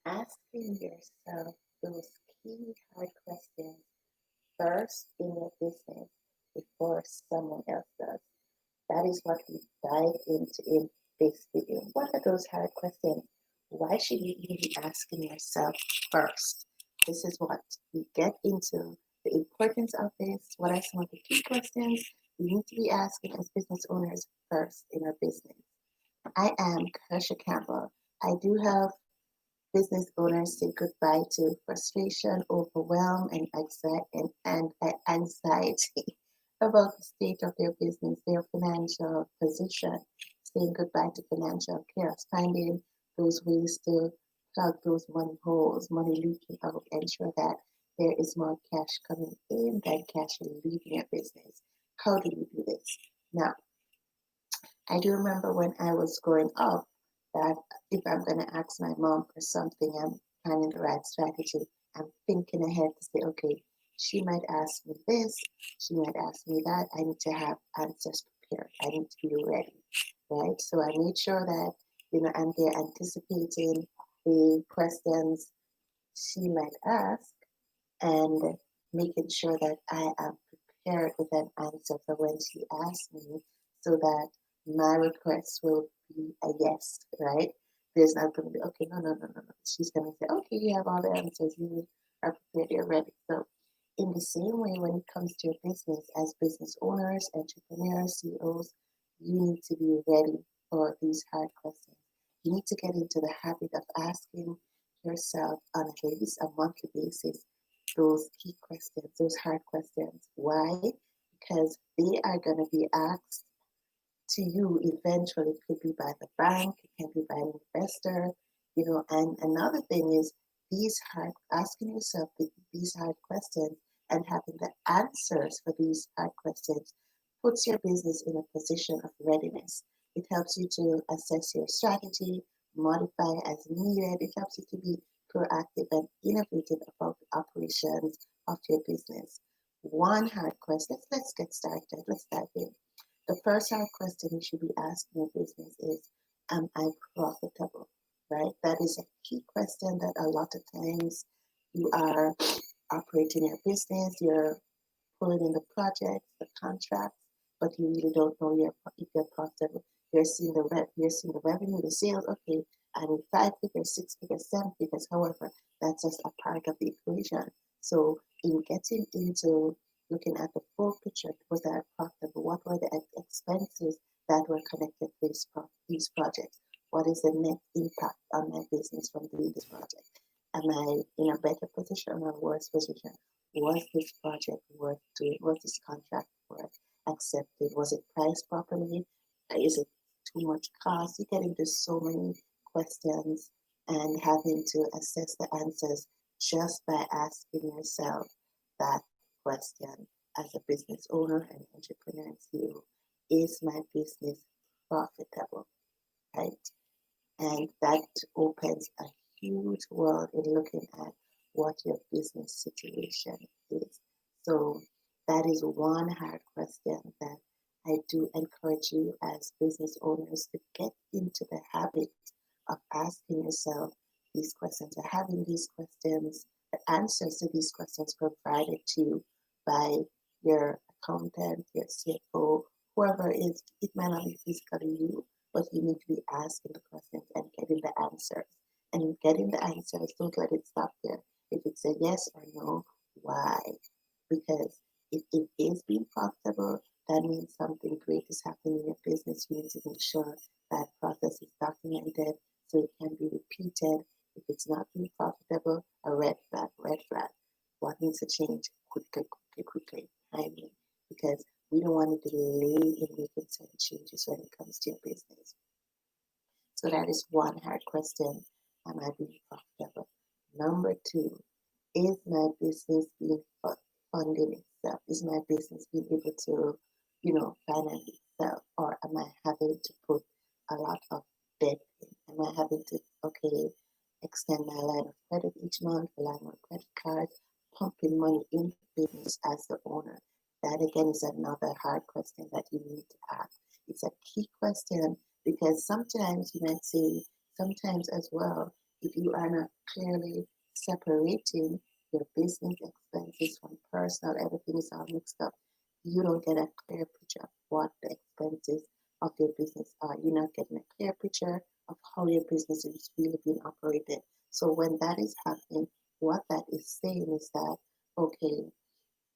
Asking yourself those key hard questions first in your business before someone else does. That is what we dive into in this video. What are those hard questions? Why should you even be asking yourself first? This is what we get into the importance of this. What are some of the key questions we need to be asking as business owners first in our business? I am Kersha Campbell. I do help business owners say goodbye to frustration, overwhelm, and anxiety about the state of their business, their financial position, saying goodbye to financial chaos, finding those ways to plug those money holes, money leaking out, ensure that there is more cash coming in than cash leaving your business. How do you do this? Now, I do remember when I was growing up that if I'm going to ask my mom for something, I'm planning the right strategy. I'm thinking ahead to say, okay, she might ask me this, she might ask me that. I need to have answers prepared. I need to be ready, right? So I made sure that, I'm there anticipating the questions she might ask and making sure that I am prepared with an answer for when she asks me so that my request will be a yes, right? There's not going to be, okay, no, no, no, no, no. She's going to say, okay, you have all the answers. You are prepared, you're ready. So, in the same way, when it comes to your business, as business owners, entrepreneurs, CEOs, you need to be ready for these hard questions. You need to get into the habit of asking yourself on at least a monthly basis those key questions, those hard questions. Why? Because they are going to be asked to you eventually. It could be by the bank, it can be by an investor, And another thing is asking yourself these hard questions and having the answers for these hard questions puts your business in a position of readiness. It helps you to assess your strategy, modify as needed. It helps you to be proactive and innovative about the operations of your business. One hard question. Let's get started. Let's dive in. The first hard question you should be asking your business is, am I profitable? Right? That is a key question that a lot of times you are operating your business, you're pulling in the projects, the contracts, but you really don't know if you're profitable. You're seeing the revenue, the sales. Okay, I need 5 figures, 6 figures, 7 figures. However, that's just a part of the equation. So in getting into looking at the full picture, was that profitable? What were the expenses that were connected to these projects? What is the net impact on my business from doing this project? Am I in a better position or a worse position? Was this project worth doing? Was this contract worth accepted? Was it priced properly? Is it too much cost? You get into so many questions and having to assess the answers just by asking yourself that question as a business owner and entrepreneur and CEO. Is my business profitable? Right? And that opens a huge world in looking at what your business situation is. So that is one hard question that I do encourage you as business owners to get into the habit of asking yourself these questions or having these questions, the answers to these questions provided to you by your accountant, your CFO, whoever it is. It might not be physically you, but you need to be asking the questions and getting the answers. And in getting the answers, don't let it stop there. If it's a yes or no, why? Because if it is being profitable, that means something great is happening in your business. You need to make sure that process is documented so it can be repeated. If it's not being profitable, a red flag, red flag. What needs to change quickly, quickly, quickly? I mean, because we don't want to delay in making certain changes when it comes to your business. So that is one hard question. Am I being profitable? Number two, is my business being funding itself? Is my business being able to, finance itself? Or am I having to put a lot of debt in? Am I having to, okay, extend my line of credit each month, rely on credit cards, pumping money into business as the owner? That again is another hard question that you need to ask. It's a key question because sometimes you might say, sometimes as well, if you are not clearly separating your business expenses from personal, everything is all mixed up. You don't get a clear picture of what the expenses of your business are. You're not getting a clear picture of how your business is really being operated. So when that is happening, what that is saying is that, okay,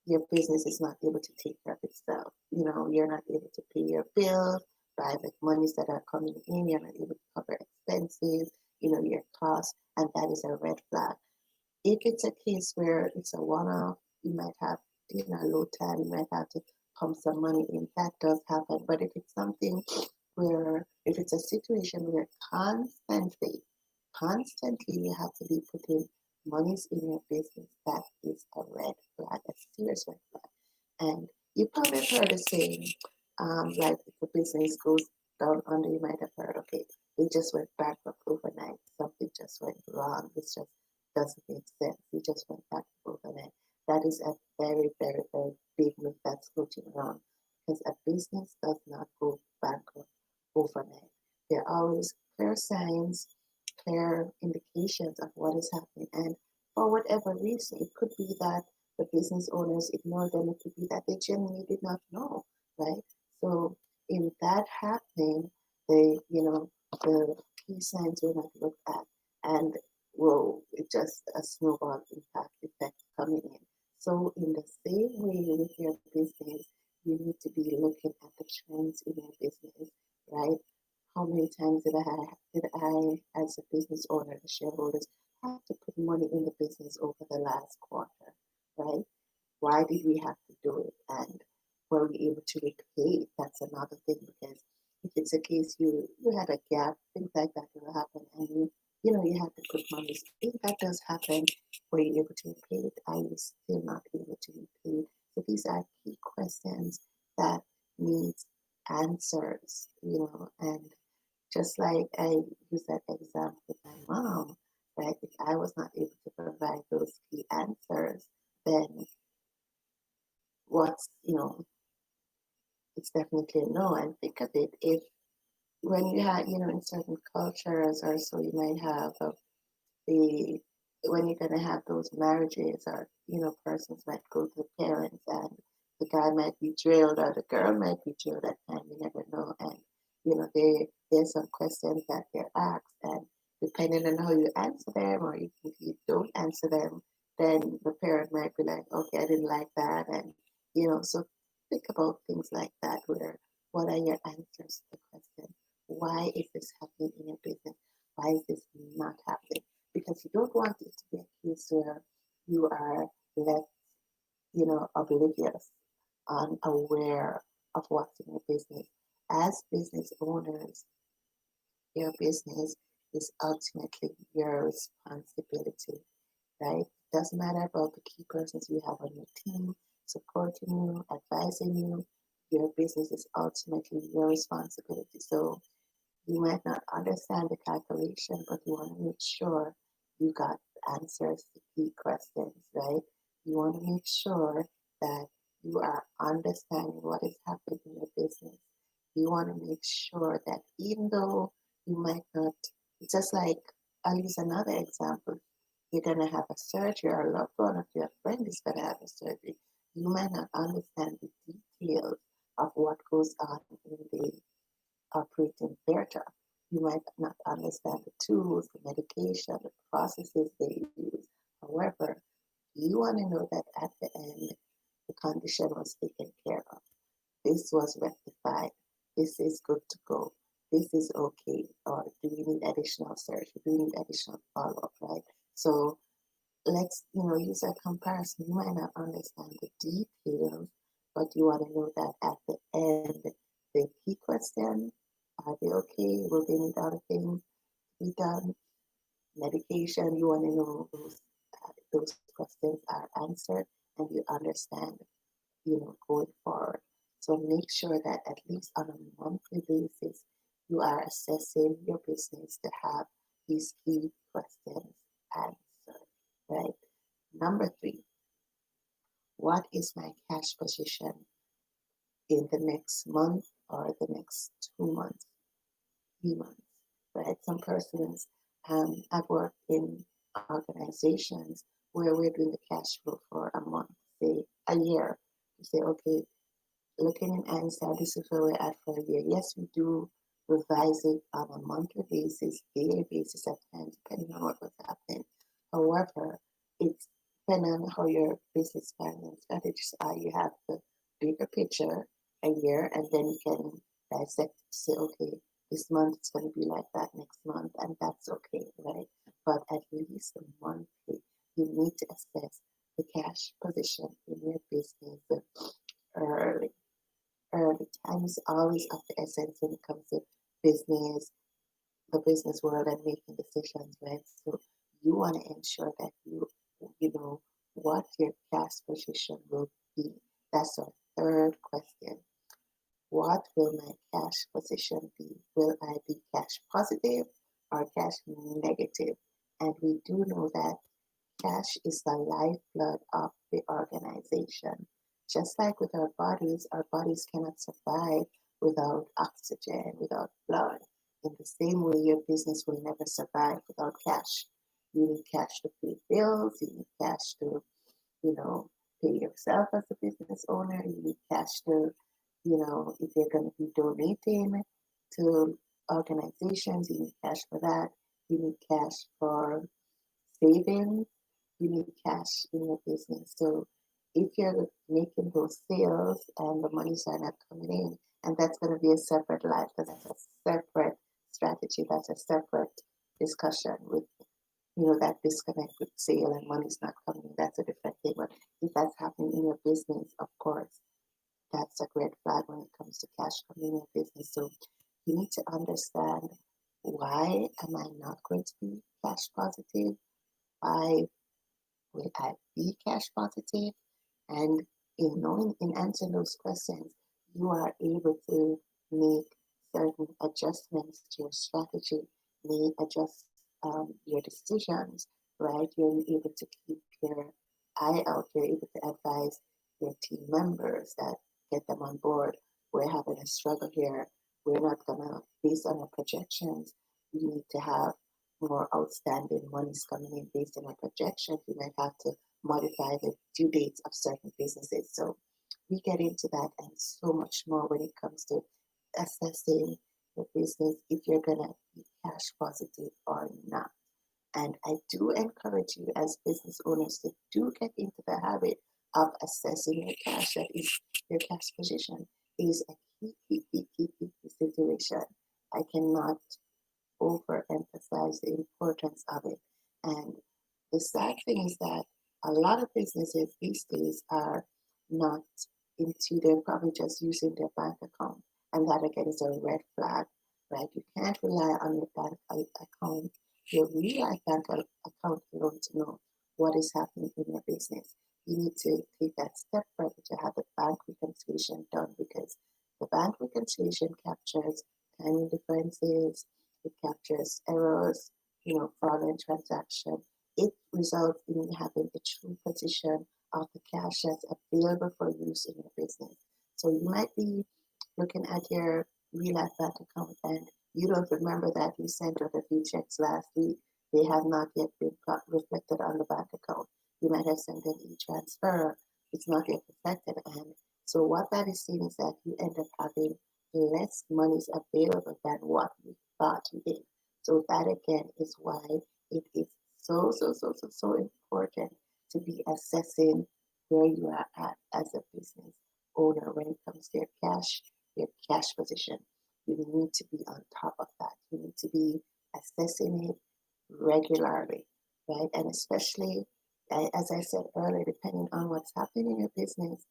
your business is not able to take care of itself. You know, you're not able to pay your bills, buy the monies that are coming in, you're not able to cover expenses, you know, your costs, and that is a red flag. If it's a case where it's a one-off, you might have, you know, low time, you might have to pump some money in. That does happen. But if it's something where, if it's a situation where constantly you have to be putting monies in your business, that is a red flag, a serious red flag. And you probably have heard the saying, like if the business goes down under, you might have heard, okay, it just went bankrupt overnight. Something just went wrong. It just doesn't make sense. It just went bankrupt overnight. That is a very, very, very big myth that's floating around, because a business does not go bankrupt overnight. There are always clear signs, clear indications of what is happening. And for whatever reason, it could be that the business owners ignored them. It could be that they genuinely did not know, right? So in that happening, the key signs were not looked at, and well, it just a snowball impact effect coming in. So in the same way with your business, you need to be looking at the trends in your business, right? How many times did I, as a business owner, the shareholders, have to put money in the business over the last quarter, right? Why did we have to do it? And were we able to repay it? That's another thing, because if it's a case you had a gap, things like that will happen, and you have to put money. If that does happen, were you able to repay it? Are you still not able to repay it? So these are key questions that needs answers, and just like I use that example with my mom, right? If I was not able to provide those key answers, then what's, it's definitely a no. And think of it, if when you have, in certain cultures or so, you might have the when you're gonna have those marriages, or persons might go to the parents, and the guy might be drilled or the girl might be drilled at time. You never know, and there's some questions that they're asked, and depending on how you answer them, or if you don't answer them, then the parent might be like, okay, I didn't like that, and so think about things like that, where what are your answers to the question? Why is this happening in your business? Why is this not happening? Because you don't want it to be a case where you are left, oblivious, unaware of what's in your business. As business owners, your business is ultimately your responsibility, right? It doesn't matter about the key persons you have on your team supporting you, advising you. Your business is ultimately your responsibility. So you might not understand the calculation, but you want to make sure you got answers to key questions, right? You want to make sure that you are understanding what is happening in your business. You want to make sure that even though you might not, it's just like, I'll use another example. You're going to have a surgery, or a loved one of your friend is going to have a surgery. You might not understand the details of what goes on in the operating theater. You might not understand the tools, the medication, the processes they use. However, you want to know that at the end, the condition was taken care of. This was rectified. This is good to go. This is okay. Or do we need additional surgery? Do we need additional follow-up, right? So let's, use a comparison. You might not understand the details, but you want to know that at the end, the key question, are they okay? Will they need other things to be done? Medication, you want to know those questions are answered, and you understand, going forward. So make sure that at least on a monthly basis, you are assessing your business to have these key questions answered, right? Number 3, what is my cash position in the next month or the next 2 months, 3 months, right? Some persons I've worked in organizations where we're doing the cash flow for a month, say a year. You say, okay, looking in hindsight, this is where we're at for a year. Yes, we do revise it on a monthly basis, daily basis at times, depending on what was happening. However, it's depending on how your business plan and strategies are. You have the bigger picture a year, and then you can dissect to say, okay, this month it's going to be like that next month, and that's okay, right? But at least monthly, you need to assess the cash position in your business early. Time is always of the essence when it comes to business, the business world, and making decisions, right? So you want to ensure that you know what your cash position will be. That's our third question. What will my cash position be? Will I be cash positive or cash negative? And we do know that cash is the lifeblood of the organization. Just like with our bodies cannot survive without oxygen, without blood. In the same way, your business will never survive without cash. You need cash to pay bills, you need cash to, you know, pay yourself as a business owner, you need cash to, if you're going to be donating to organizations, you need cash for that. You need cash for savings, you need cash in your business. So if you're making those sales and the money's are not coming in, and that's going to be a separate life, because that's a separate strategy, that's a separate discussion with, that disconnect with sale and money's not coming in, that's a different thing. But if that's happening in your business, of course, that's a red flag when it comes to cash coming in your business. So you need to understand, why am I not going to be cash positive? Why will I be cash positive? And in answering those questions, you are able to make certain adjustments to your strategy, may adjust your decisions, right? You're able to keep your eye out. You're able to advise your team members that get them on board. We're having a struggle here. We're not gonna, based on our projections, we need to have more outstanding monies coming in based on our projections. We might have to modify the due dates of certain businesses. So we get into that and so much more when it comes to assessing your business, if you're gonna be cash positive or not. And I do encourage you as business owners to do get into the habit of assessing your cash. That is, your cash position is a key situation. I cannot overemphasize the importance of it. And the sad thing is that a lot of businesses these days are not into, they're probably just using their bank account. And that again is a red flag, right? You can't rely on your bank account, your real life bank account alone to know what is happening in your business. You need to take that step further to have the bank reconciliation done, because the bank reconciliation captures timing differences, it captures errors, fraudulent transaction. It results in having a true position of the cash that's available for use in your business. So you might be looking at your real life bank account and you don't remember that you sent out a few checks last week. They have not yet been reflected on the bank account. You might have sent an e-transfer. It's not yet reflected. And so what that is saying is that you end up having less monies available than what you thought you did. So that again is why it is so important to be assessing where you are at as a business owner when it comes to your cash position. You need to be on top of that. You need to be assessing it regularly, right? And especially, as I said earlier, depending on what's happening in your business,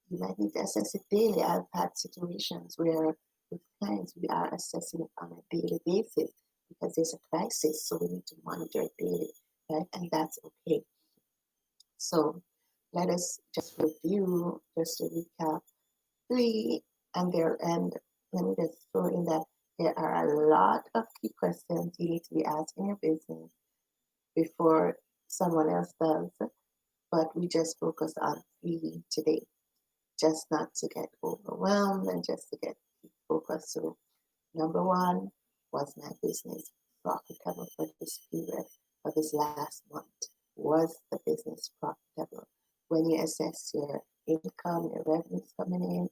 you might need to assess it daily. I've had situations where with clients, we are assessing it on a daily basis because there's a crisis, so we need to monitor it daily, right? And that's okay. So let us just review, just to recap, and let me just throw in that there are a lot of key questions you need to be asking your business before someone else does, but we just focus on 3 today, just not to get overwhelmed and just to get focused. So number 1, was my business profitable for this period, for this last month? Was the business profitable? When you assess your income, your revenues coming in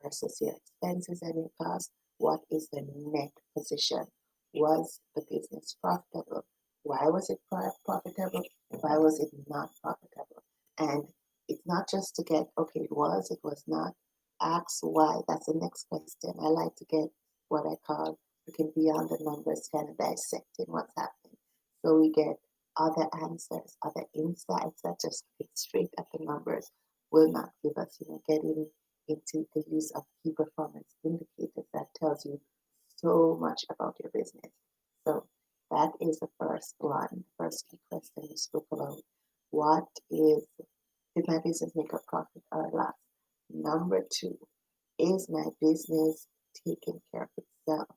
versus your expenses and your costs, what is the net position? Was the business profitable? Why was it profitable? Why was it not profitable? And it's not just to get, okay, it was not. Ask why. That's the next question. I like to get what I call looking beyond the numbers, kind of dissecting what's happening. So we get other answers, other insights that just look straight at the numbers will not give us, getting into the use of key performance indicators that tells you so much about your business. So that is the first one, first key question we spoke about. Did my business make a profit or a loss? Number two, is my business taking care of itself?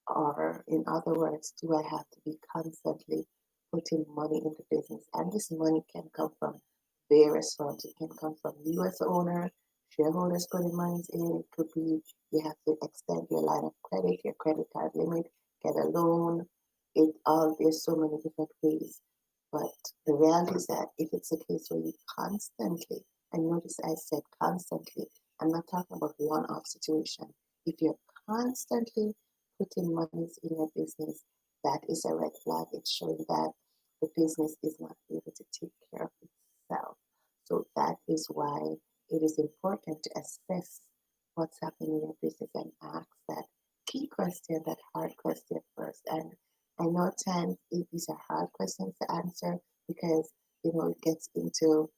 Or in other words, do I have to be constantly putting money into business? And this money can come from various forms. It can come from you as the owner, shareholders putting money in. It could be you have to extend your line of credit, your credit card limit, get a loan. There's so many different ways. But the reality is that if it's a case where you constantly, and notice I said constantly, I'm not talking about one-off situation. If you're constantly putting monies in your business, that is a red flag. It's showing that the business is not able to take care of itself. So that is why it is important to assess what's happening in your business and ask that key question, that hard question first. And I know at times these are hard questions to answer because it gets into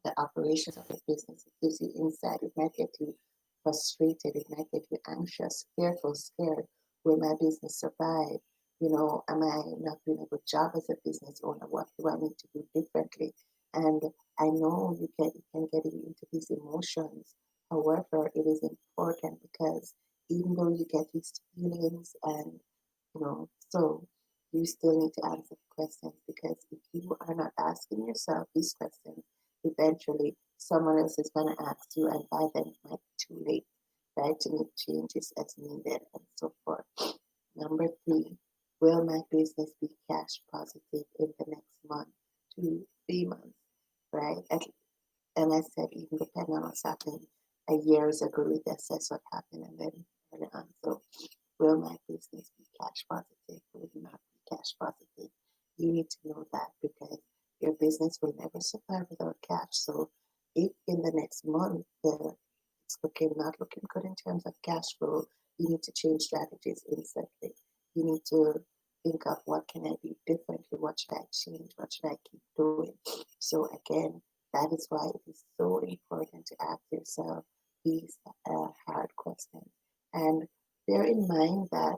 the operations of the business. It gives you insight. It might get you frustrated. It might get you anxious, fearful, scared. Will my business survive? Am I not doing a good job as a business owner? What do I need to do differently? And I know you can get into these emotions. However, it is important because even though you get these feelings and so you still need to answer the questions, because if you are not asking yourself these questions, eventually someone else is going to ask you, and by then it might be too late, right, to make changes as needed and so forth. Number three, will my business be cash positive in the next month, 2, 3 months, right? And I said, even depending on what's happening, a year ago, we assess what happened and then turn it on. So will my business be cash positive? Will it not be cash positive? You need to know that, because your business will never survive without cash. So if in the next month it's not looking good in terms of cash flow, you need to change strategies instantly. You need to think of, what can I do differently? What should I change? What should I keep doing? So again, that is why it is so important to ask yourself these hard questions. And bear in mind that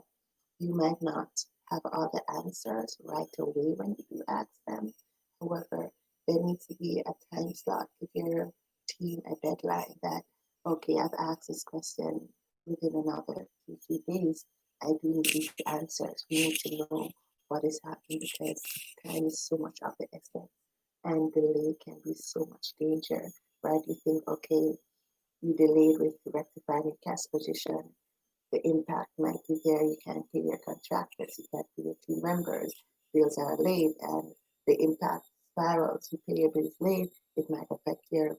you might not have all the answers right away when you do ask them. However, there needs to be a time slot. Give your team a deadline that, okay, I've asked this question within another 2, 3 days. I do need these answers. We need to know what is happening, because time is so much of the essence, and delay can be so much danger, right? You think, okay, you delayed with rectifying your cash position, the impact might be there. You can't pay your contractors, you can't pay your team members, bills are late, and the impact spirals. You pay your bills late, it might affect your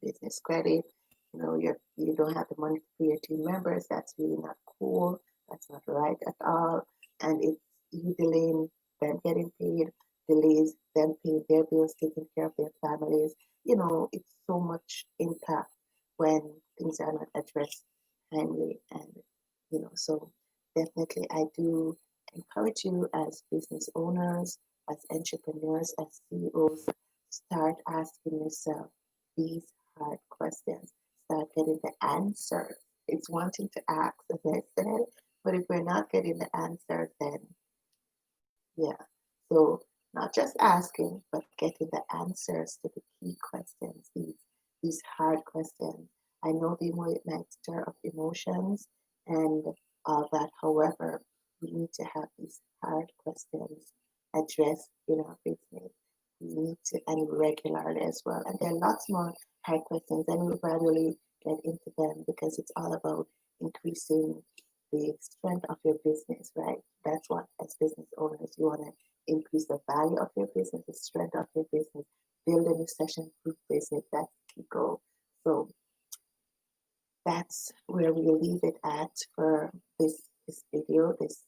business credit. You don't have the money to pay your team members. That's really not cool. That's not right at all. And it's you delaying them getting paid, delays them paying their bills, taking care of their families. It's so much impact when things are not addressed timely. And so definitely I do encourage you, as business owners, as entrepreneurs, as CEOs, start asking yourself these hard questions. Start getting the answers. It's wanting to ask, as I said, but if we're not getting the answer, then yeah. So not just asking, but getting the answers to the key questions, these hard questions. I know they might stir up emotions and all that. However, we need to have these hard questions addressed in our business. We need to, and regularly as well. And there are lots more hard questions, and we'll gradually get into them, because it's all about increasing the strength of your business, right? That's what, as business owners, you want to increase the value of your business, the strength of your business, build a recession-proof business. That's the key goal. So that's where we'll leave it at for this video, this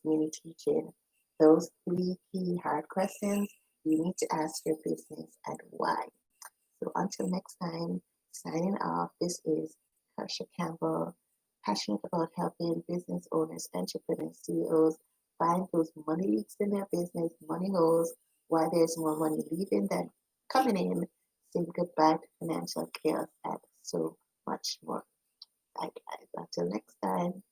mini teaching. Those 3 key hard questions you need to ask your business and why. So until next time, signing off. This is Harsha Campbell, passionate about helping business owners, entrepreneurs, CEOs find those money leaks in their business, money holes, why there's more money leaving than coming in, saying goodbye to financial chaos, and so much more. Bye, guys. Until next time.